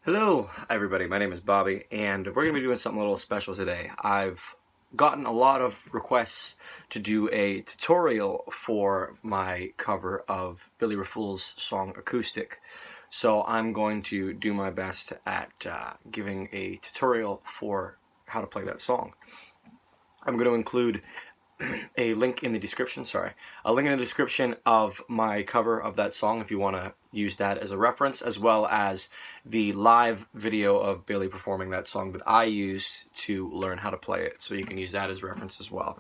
Hello everybody, my name is Bobby and we're going to be doing something a little special today. I've gotten a lot of requests to do a tutorial for my cover of Billy Raffoul's song Acoustic. So I'm going to do my best at giving a tutorial for how to play that song. I'm going to include a link in the description, of my cover of that song if you want to use that as a reference, as well as the live video of Billy performing that song that I used to learn how to play it, so you can use that as reference as well.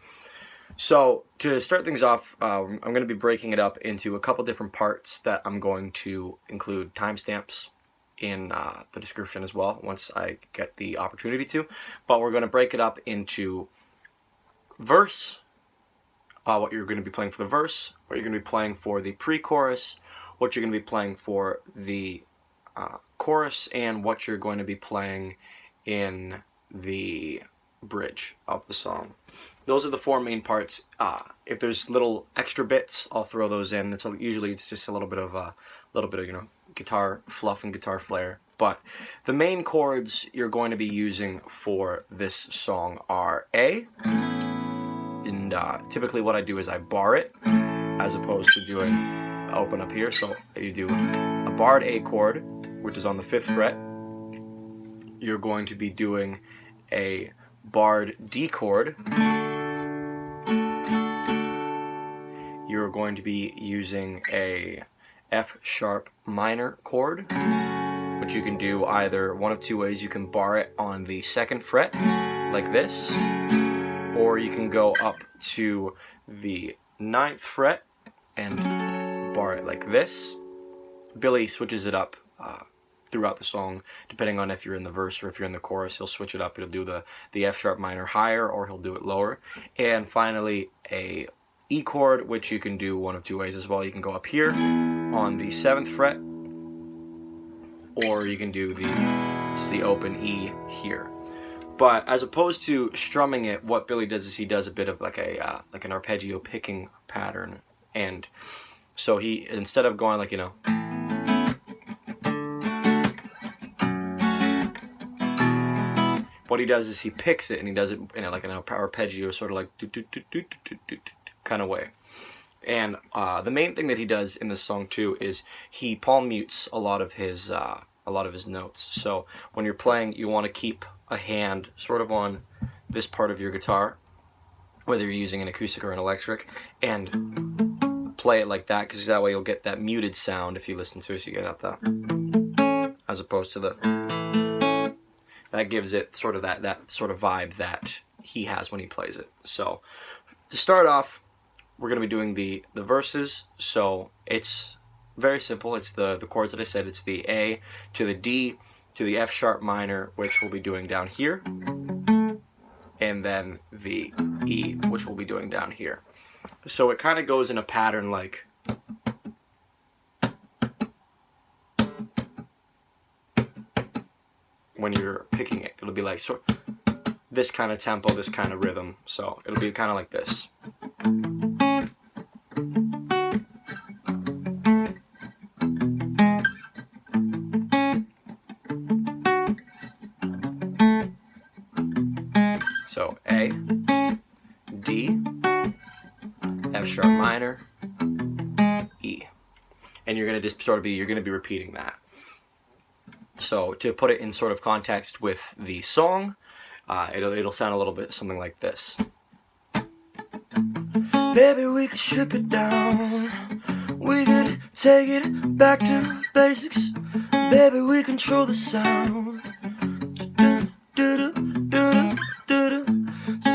So to start things off, I'm going to be breaking it up into a couple different parts that I'm going to include timestamps in the description as well once I get the opportunity to, but we're going to break it up into verse, what you're going to be playing for the verse, what you're going to be playing for the pre-chorus, what you're going to be playing for the chorus, and what you're going to be playing in the bridge of the song. Those are the four main parts. If there's little extra bits, I'll throw those in. Usually it's just a little bit of guitar fluff and guitar flair. But the main chords you're going to be using for this song are A. And typically what I do is I bar it as opposed to doing open up here. So you do a barred A chord, which is on the 5th fret. You're going to be doing a barred D chord. You're going to be using a F sharp minor chord, which you can do either one of two ways. You can bar it on the 2nd fret like this, or you can go up to the 9th fret and bar it like this. Billy switches it up throughout the song, depending on if you're in the verse or if you're in the chorus. He'll switch it up. He'll do the F sharp minor higher, or he'll do it lower. And finally, a E chord, which you can do one of two ways as well. You can go up here on the 7th fret, or you can do just the open E here. But as opposed to strumming it, what Billy does is he does a bit of like an arpeggio picking pattern. And so he, instead of going like, you know, what he does is he picks it, and he does it in like an arpeggio, sort of like kind of way. And the main thing that he does in this song too is he palm mutes a lot of his notes. So when you're playing, you want to keep a hand sort of on this part of your guitar, whether you're using an acoustic or an electric, and play it like that, because that way you'll get that muted sound if you listen to it. So you get that, as opposed to that gives it sort of that sort of vibe that he has when he plays it. So to start off, we're going to be doing the verses. So it's very simple. It's the chords that I said. It's the A to the D to the F sharp minor, which we'll be doing down here, and then the E, which we'll be doing down here. So it kind of goes in a pattern like when you're picking it. It'll be like this kind of tempo, this kind of rhythm. So it'll be kind of like this. So A, D, F sharp minor, E, and you're gonna just sort of be repeating that. So to put it in sort of context with the song, it'll sound a little bit something like this. Baby, we could strip it down. We could take it back to basics. Baby, we control the sound.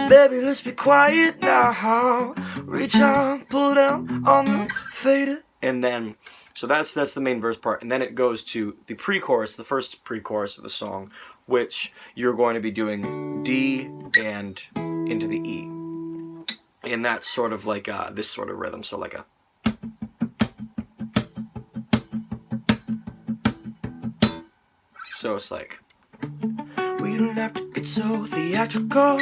Baby, let's be quiet now. Reach out, pull down on the fader. And then, so that's the main verse part. And then it goes to the pre-chorus, the first pre-chorus of the song, which you're going to be doing D and into the E. And that's sort of like this sort of rhythm. So like a... So it's like... We don't have to get so theatrical.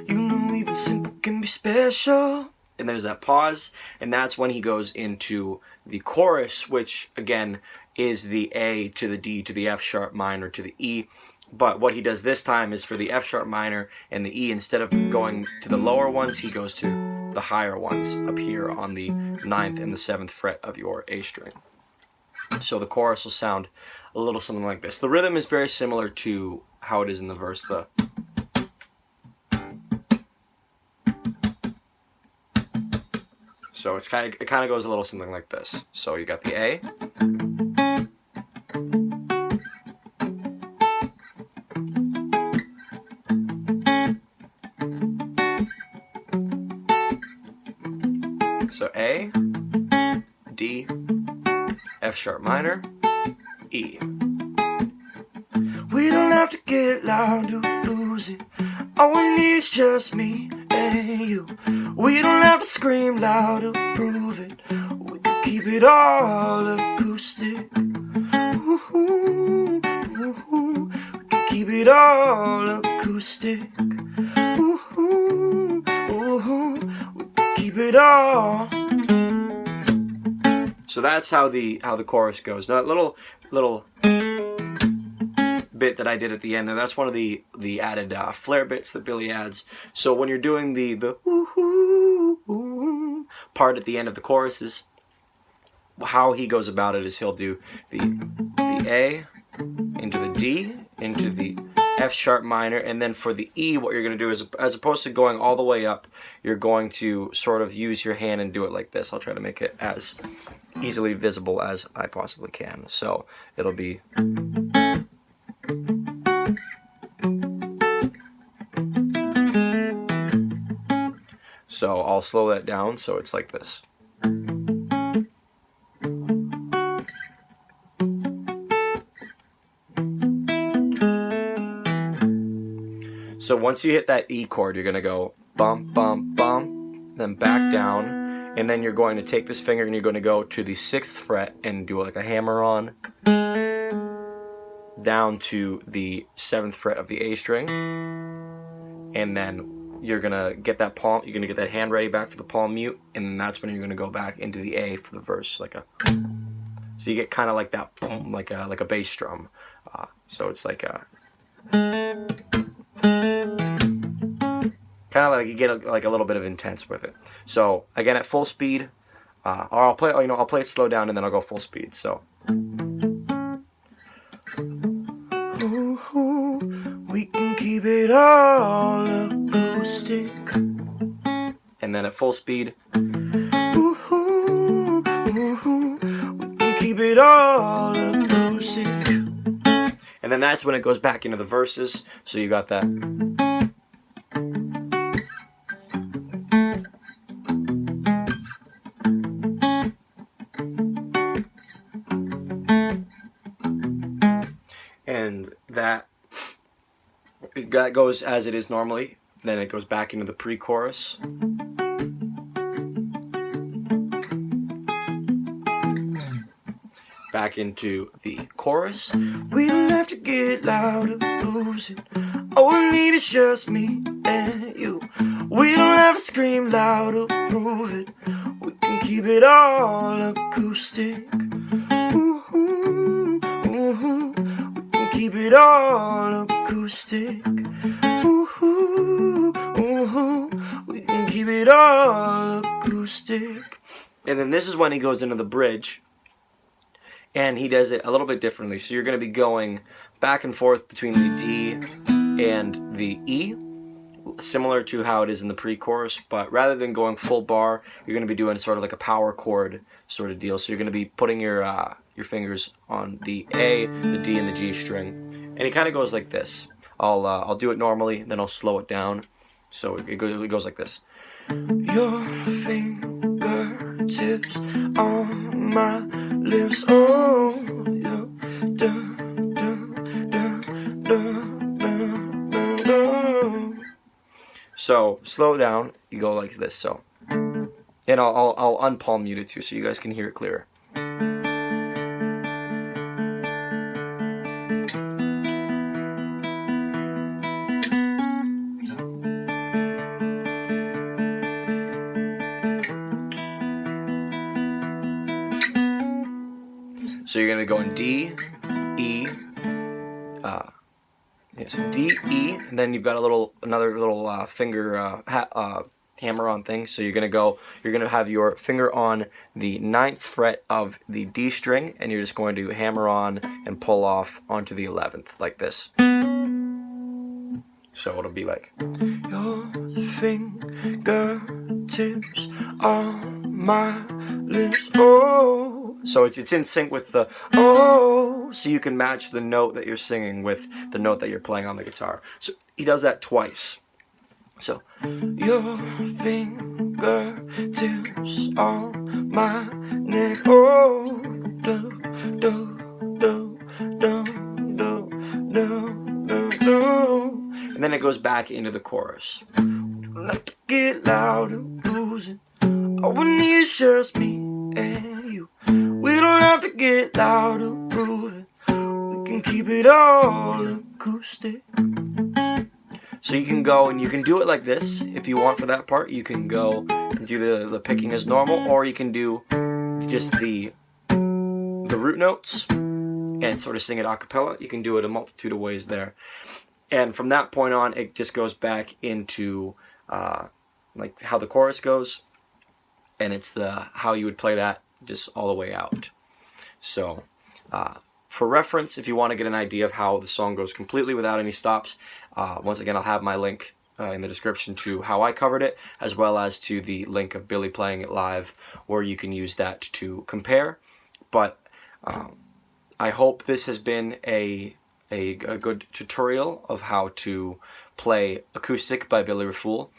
You know, even simple can be special. And there's that pause, and that's when he goes into the chorus, which again is the A to the D to the F sharp minor to the E. But what he does this time is for the F sharp minor and the E, instead of going to the lower ones, he goes to the higher ones up here on the 9th and the 7th fret of your A string. So the chorus will sound a little something like this. The rhythm is very similar to how it is in the verse. So it kind of goes a little something like this. So you got the A. So A, D, F sharp minor, E. We don't have to get loud to lose it. All we need is just me and you. We don't have to scream loud to prove it. We can keep it all acoustic. Ooh, ooh, we can keep it all acoustic. Ooh, ooh, we can keep it all. So that's how the chorus goes. Now that little bit that I did at the end there, that's one of the added flare bits that Billy adds. So when you're doing the ooh part at the end of the choruses, how he goes about it is he'll do the A into the D into the F sharp minor, and then for the E, what you're going to do is, as opposed to going all the way up, you're going to sort of use your hand and do it like this. I'll try to make it as easily visible as I possibly can. So it'll be so I'll slow that down so it's like this. So once you hit that E chord, you're going to go bump, bump, bump, then back down, and then you're going to take this finger and you're going to go to the 6th fret and do like a hammer on, down to the 7th fret of the A string, and then you're going to get that palm, you're going to get that hand ready back for the palm mute, and then that's when you're going to go back into the A for the verse, like a, so you get kind of like that, boom, like a bass drum. So it's like a, kind of like you get like a little bit of intense with it. So again at full speed, or I'll play it slow down and then I'll go full speed. So ooh, we can keep it all acoustic. And then at full speed, ooh, ooh, we can keep it all acoustic. And then that's when it goes back into the verses. So you got that. And that goes as it is normally. Then it goes back into the pre-chorus. Back into the chorus. We don't have to get loud to lose it. All we need is just me and you. We don't have to scream loud to prove it. We can keep it all acoustic. Ooh, ooh, ooh. We can keep it all acoustic. Ooh, ooh, ooh. We can keep it all acoustic. And then this is when he goes into the bridge. And he does it a little bit differently. So you're going to be going back and forth between the D and the E, similar to how it is in the pre-chorus, but rather than going full bar, you're going to be doing sort of like a power chord sort of deal. So you're going to be putting your fingers on the A, the D, and the G string. And it kind of goes like this. I'll do it normally, then I'll slow it down. So it goes like this. Your fingertips on my lips, oh, yeah. Dun, dun, dun, dun, dun, dun, dun. So slow down, you go like this. So, and I'll unpalm mute it too, so you guys can hear it clearer. So you're gonna go in D, E, so D, E, and then you've got another little finger hammer-on thing. So you're gonna have your finger on the 9th fret of the D string, and you're just going to hammer on and pull off onto the 11th, like this. So it'll be like, your fingertips on my lips, oh. So it's in sync with the oh, so you can match the note that you're singing with the note that you're playing on the guitar. So he does that twice. So, your fingertips on my neck, oh, do, do, do, do, do, do, do, do. And then it goes back into the chorus. Don't have to get loud and lose it. All we need is just me and you. We don't have to get loud and prove it. We can keep it all acoustic. So you can go and you can do it like this if you want for that part. You can go and do the picking as normal, or you can do just the root notes and sort of sing it a cappella. You can do it a multitude of ways there. And from that point on, it just goes back into like how the chorus goes, and it's how you would play that just all the way out. So for reference, if you want to get an idea of how the song goes completely without any stops, once again, I'll have my link in the description to how I covered it, as well as to the link of Billy playing it live, where you can use that to compare. But I hope this has been a good tutorial of how to play Acoustic by Billy Raffoul.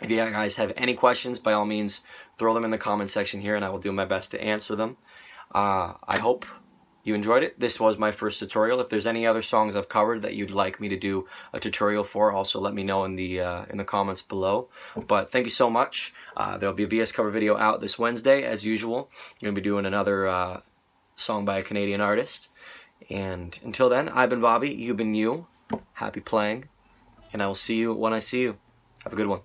If you guys have any questions, by all means, throw them in the comment section here, and I will do my best to answer them. I hope you enjoyed it. This was my first tutorial. If there's any other songs I've covered that you'd like me to do a tutorial for, also let me know in the comments below. But thank you so much. There'll be a BS cover video out this Wednesday, as usual. I'm going to be doing another song by a Canadian artist. And until then, I've been Bobby, you've been you. Happy playing, and I will see you when I see you. Have a good one.